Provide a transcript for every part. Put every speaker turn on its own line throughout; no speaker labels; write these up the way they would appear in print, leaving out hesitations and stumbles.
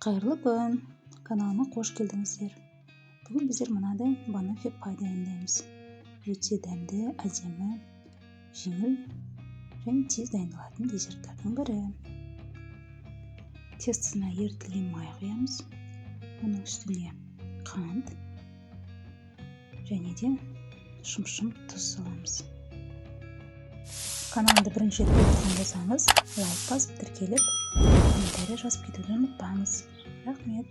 Қайырлы күн, каналыма қош келдіңіздер. Бүгін біздер мынадай банофи пай дайындаймыз. Өте дәмді, әдемі, жеңіл және тез дайындалатын десерттардың бірі. Тестісіне ерітілген май құямыз. Оның үстіне қант және де шым тұз саламыз. Каналымды бірінші рет көрген болсаңыз, лайк басып тіркеліп, комментарий жазып кетуді ұмытпаңыз. Рахмет.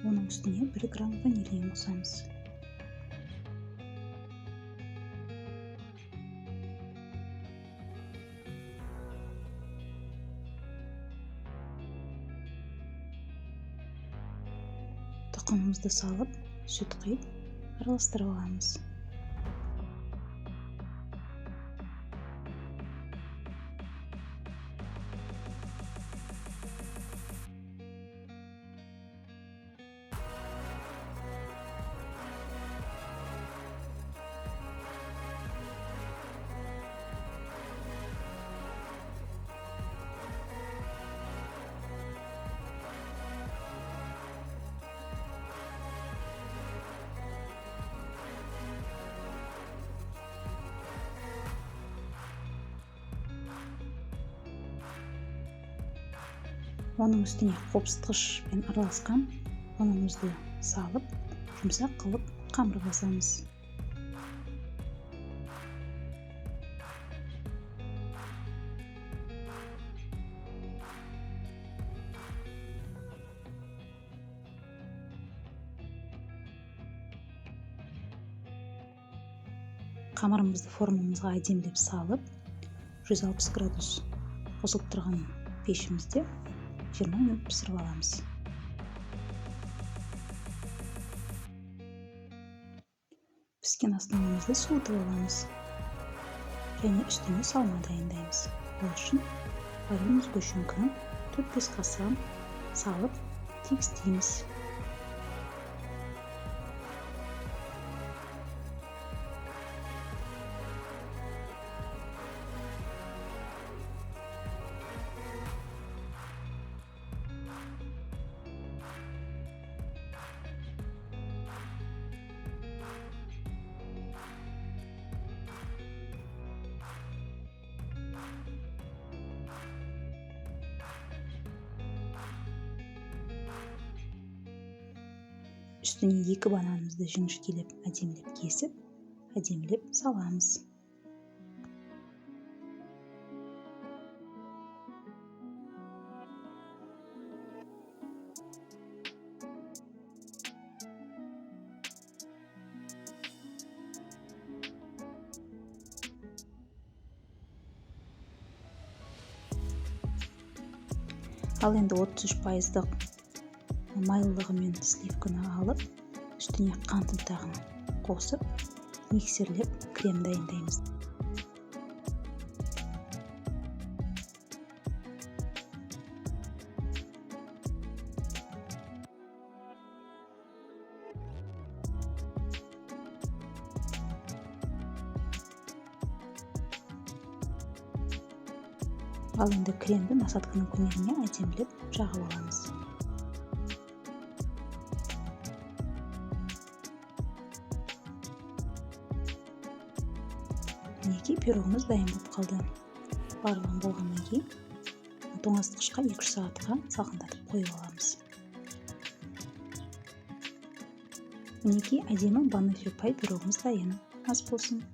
Оның үстіне 1 грамм ванилин қосамыз. Тұқымымызды салып, сүт құйып, араластырып аламыз. Оның үстіне қопсытқышпен араласқан ұнымызды салып, жұмсақ қылып қамыр басамыз. Қамырымызды формамызға әдемілеп салып, 160 градус қосылып тұрған пешімізде 20 минут пісіріп аламыз. Піскен астығымызды суытып аламыз және үстіне салма дайындаймыз. Ол үшін варим сгущенканы 4-5 қасыға салып тегістейміз. Үстіне 2 бананымызды жіңішкелеп, әдемілеп кесіп, әдемілеп саламыз. Ал енді 33% майлылығы мен сливканы алып, үстіне қант ұнтағын қосып, миксерлеп крем дайындаймыз. Ал енді кремді насадканың көмегімен әдемілеп жағып аламыз. Мінекей пирогымыз дайын болып қалды. Барлығын болғаннан кейін тоңазытқышқа 2-3 сағатқа салқындатып қойып аламыз. Мінекей әдемі банофи пай пирогымыз дайын. Ас болсын.